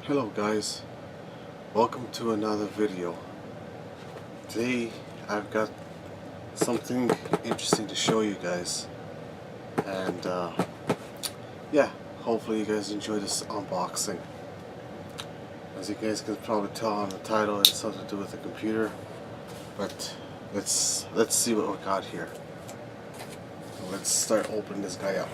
Hello guys, welcome to another video. Today I've got something interesting to show you guys, and yeah, hopefully you guys enjoy this unboxing. As you guys can probably tell on the title, it's something to do with the computer, but let's see what we got here. Let's start opening this guy up.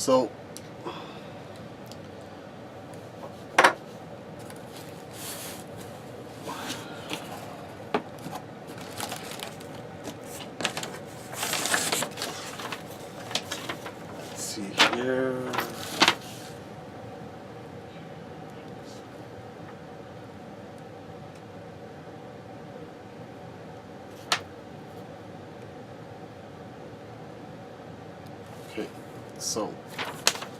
So let's see here. Okay, so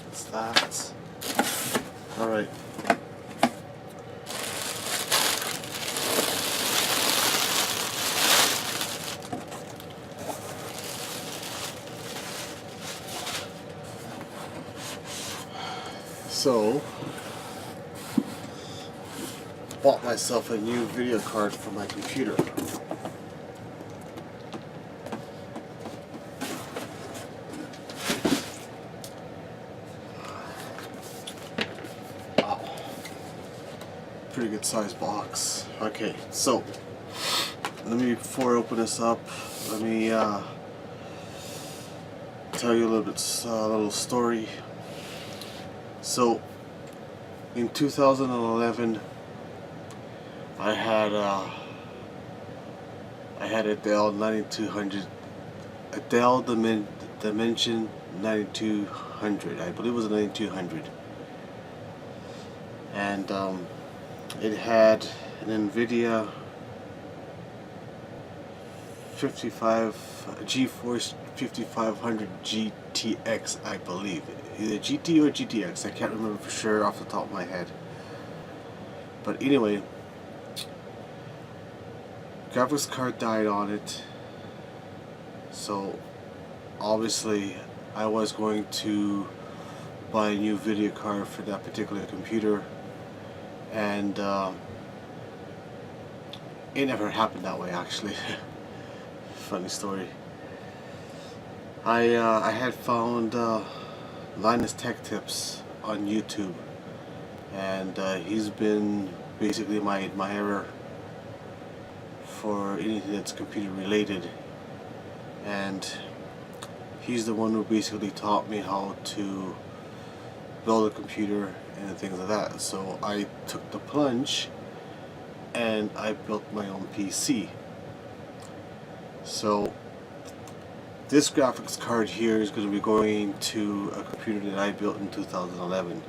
it's that. Alright. So, bought myself a new video card for my computer. Wow. Pretty good sized box. Okay, so before I open this up, let me tell you a little story. So, in 2011, I had a Dell 9200, a Dell Dimension 9200. I believe it was a 9200, and it had an NVIDIA GeForce 5500 GTX, I believe. Either GT or GTX, I can't remember for sure off the top of my head. But anyway, graphics card died on it, so obviously I was going to buy a new video card for that particular computer, and it never happened that way, actually. Funny story. I had found Linus Tech Tips on YouTube, and he's been basically my admirer for anything that's computer related, and he's the one who basically taught me how to build a computer and things like that. So I took the plunge and I built my own PC. So this graphics card here is going to be going to a computer that I built in 2011,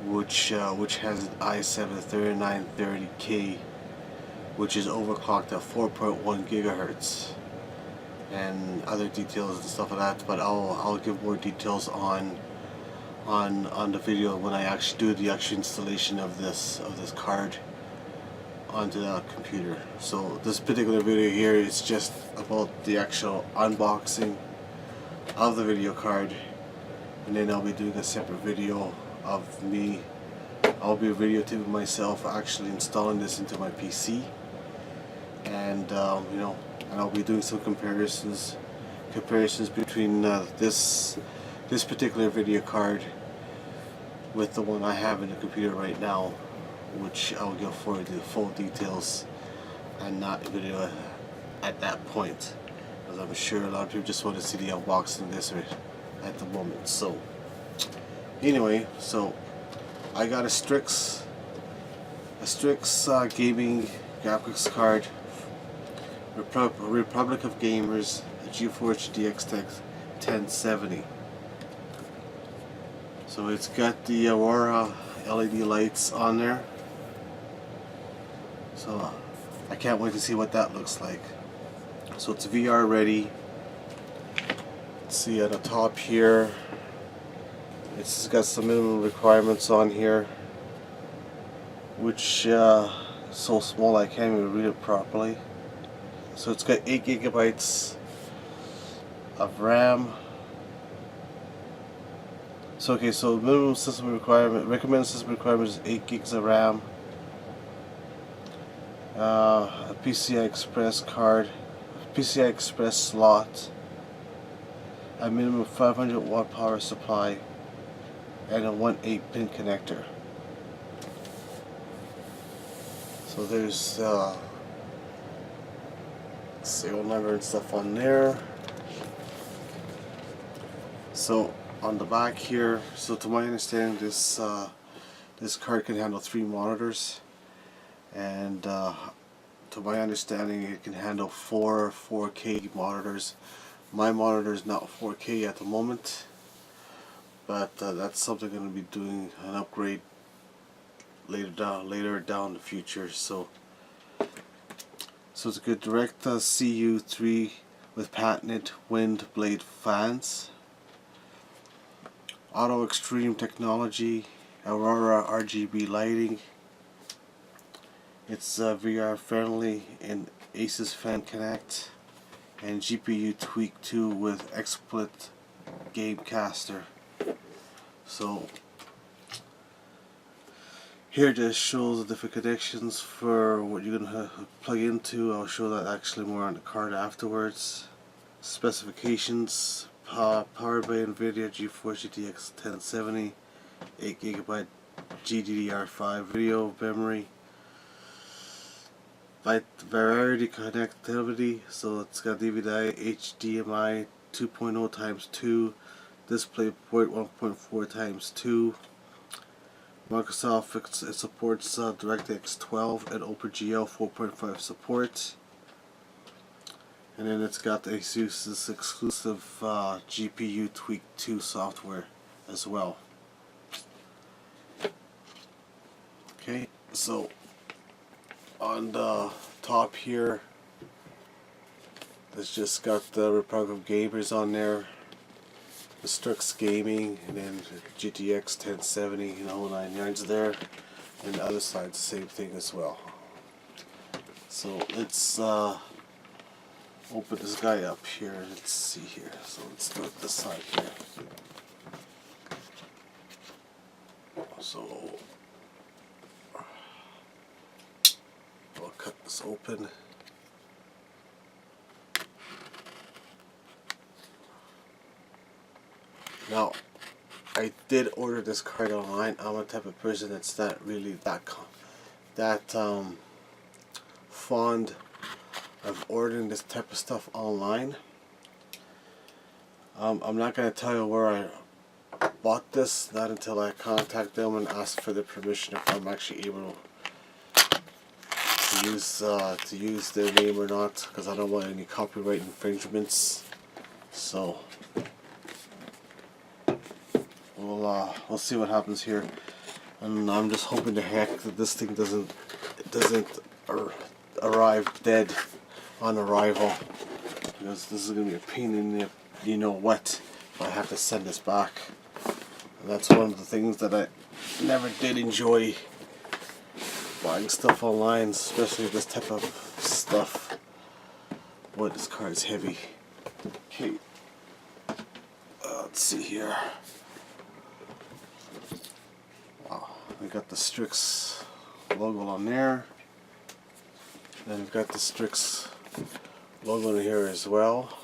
which has an i7-3930K, which is overclocked at 4.1 gigahertz, and other details and stuff like that. But I'll give more details on the video when I actually do the actual installation of this card onto the computer. So this particular video here is just about the actual unboxing of the video card, and then I'll be doing a separate video of me. I'll be videotaping myself actually installing this into my PC, and and I'll be doing some comparisons between this particular video card with the one I have in the computer right now, which I'll give forward to the full details and not video at that point, because I'm sure a lot of people just want to see the unboxing of this at the moment. So anyway, so I got a Strix gaming graphics card, Republic of Gamers, the GeForce GTX 1070. So it's got the Aurora LED lights on there, so I can't wait to see what that looks like. So it's VR ready. Let's see at the top here, it's got some minimum requirements on here, which so small I can't even read it properly. So it's got 8 gigabytes of RAM. So okay, so minimum system requirement, recommended system requirement is 8 gigs of RAM. A PCI Express card, PCI Express slot, a minimum 500 watt power supply, and a 1/8-pin connector. So there's serial number and stuff on there. So on the back here, so to my understanding, this card can handle 3 monitors, and to my understanding, it can handle 4 4K monitors. My monitor is not 4K at the moment, but that's something I'm going to be doing an upgrade later down the future. So it's a good direct CU3 with patented wind blade fans, auto extreme technology, Aurora RGB lighting. It's VR friendly and Asus Fan Connect, and GPU Tweak 2 with XSplit Gamecaster. So here just shows the different connections for what you're gonna plug into. I'll show that actually more on the card afterwards. Specifications: powered by NVIDIA GeForce GTX 1070, 8 GB GDDR5 video memory. Variety connectivity, so it's got DVD, HDMI 2.0 x 2, DisplayPort 1.4 x 2. Microsoft it supports DirectX 12 and OpenGL 4.5 support. And then it's got the Asus's exclusive GPU Tweak 2 software as well. Okay, so on the top here, it's just got the Republic of Gamers on there, the Strix Gaming, and then GTX 1070, you know, 9 yards there, and the other side the same thing as well. So let's open this guy up here. Let's see here. So let's start this side here. So I'll cut this open. Now, I did order this card online. I'm a type of person that's not really that fond of ordering this type of stuff online. I'm not going to tell you where I bought this, not until I contact them and ask for their permission if I'm actually able to use their name or not, because I don't want any copyright infringements. So we'll see what happens here, and I'm just hoping to heck that this thing doesn't arrive dead on arrival, because this is gonna be a pain in the you know what if I have to send this back. And that's one of the things that I never did enjoy buying stuff online, especially this type of stuff. Boy, this card is heavy. Okay, let's see here. Wow, we got the Strix logo on there. Then we've got the Strix logo in here as well.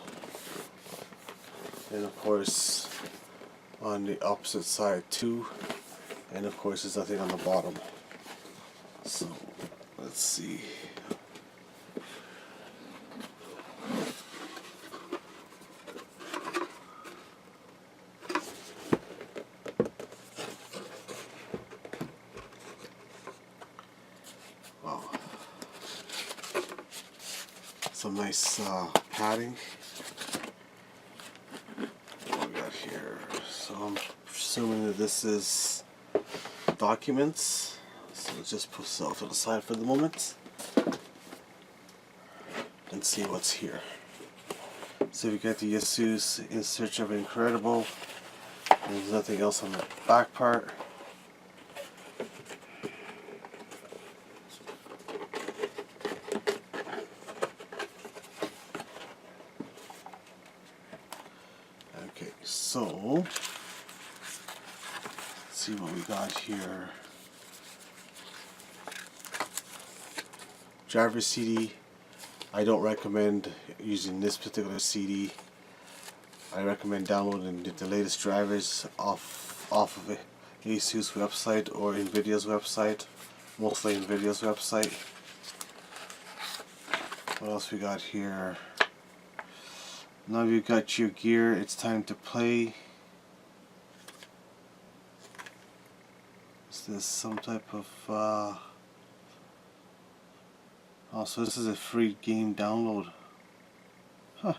And of course on the opposite side too. And of course there's nothing on the bottom. So let's see. Wow. Some nice padding. What we got here? So I'm assuming that this is documents. So let's just put this off to the side for the moment and see what's here. So we got the Asus In Search of Incredible. There's nothing else on the back part. so let's see what we got here. Driver CD. I don't recommend using this particular CD. I recommend downloading the latest drivers off of Asus website or NVIDIA's website, mostly NVIDIA's website. What else we got here? Now you've got your gear, it's time to play. Is this some type of oh, so this is a free game download. Huh.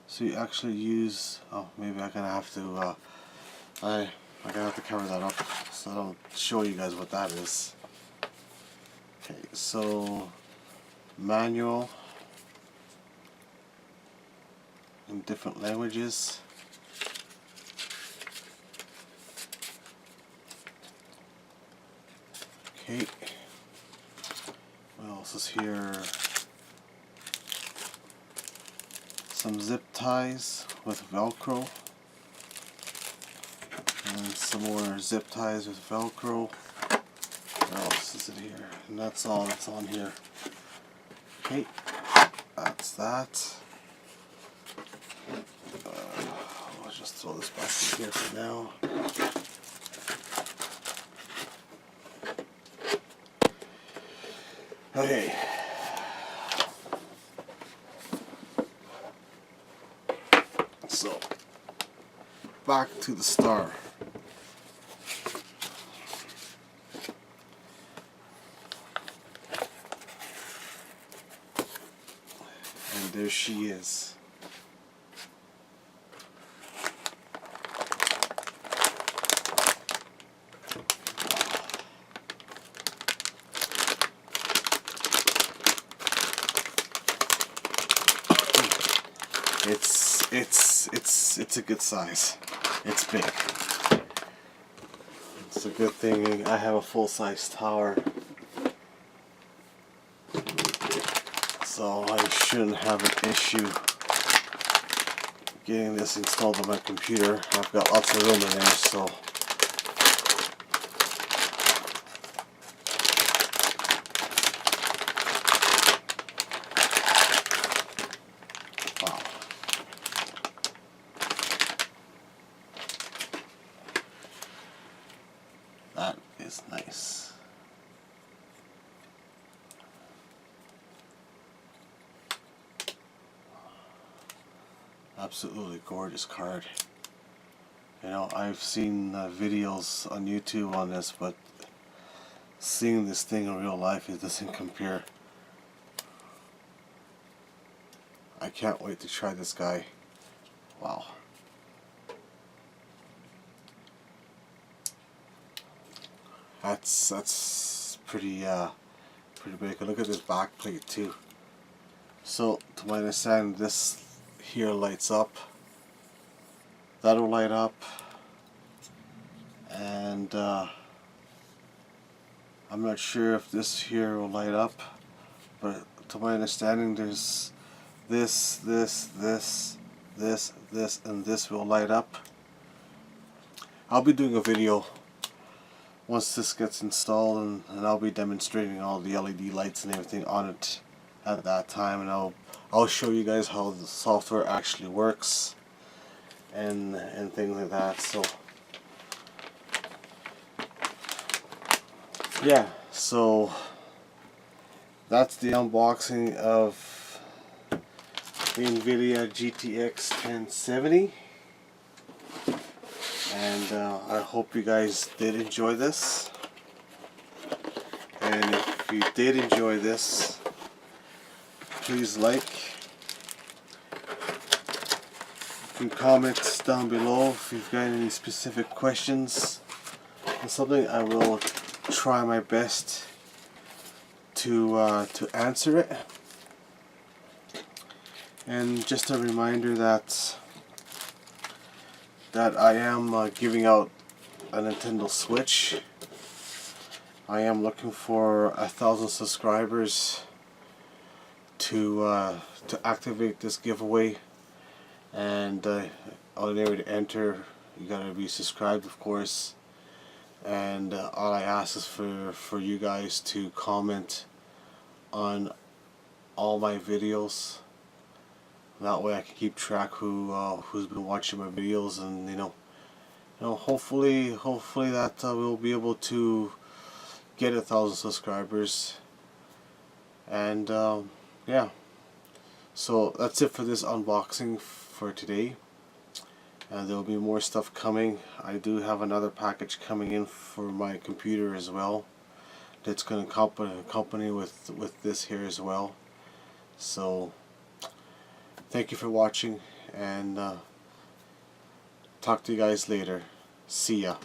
So you actually use, oh, maybe I'm gonna have to I'm gonna have to cover that up so I don't show you guys what that is. Okay, so manual in different languages. Okay, what else is here? Some zip ties with Velcro, and some more zip ties with Velcro. What else is it here? And that's all that's on here. Okay, that's that. I'll just throw this back in here for now. Okay. So, back to the star. And there she is. It's a good size. It's big. It's a good thing I have a full-size tower, so I shouldn't have an issue getting this installed on my computer. I've got lots of room in there, so wow. That is nice. Absolutely gorgeous card. You know, I've seen videos on YouTube on this, but seeing this thing in real life, it doesn't compare. I can't wait to try this guy. Wow. That's pretty big. Look at this back plate too. So to my understanding, this here lights up. That'll light up, and I'm not sure if this here will light up, but to my understanding, there's this, and this will light up. I'll be doing a video once this gets installed, and I'll be demonstrating all the LED lights and everything on it at that time, and I'll show you guys how the software actually works and things like that. So yeah, so that's the unboxing of the NVIDIA GTX 1070. And I hope you guys did enjoy this. And if you did enjoy this, please like. You can comment down below if you've got any specific questions and something. I will try my best to answer it. And just a reminder that I am giving out a Nintendo Switch. I am looking for 1,000 subscribers to activate this giveaway, and all you need to enter, you gotta be subscribed, of course. And all I ask is for you guys to comment on all my videos. That way I can keep track who's been watching my videos, and hopefully that we'll be able to get 1,000 subscribers. And yeah, so that's it for this unboxing for today. There will be more stuff coming. I do have another package coming in for my computer as well, that's going to accompany with this here as well. So thank you for watching, and talk to you guys later. See ya.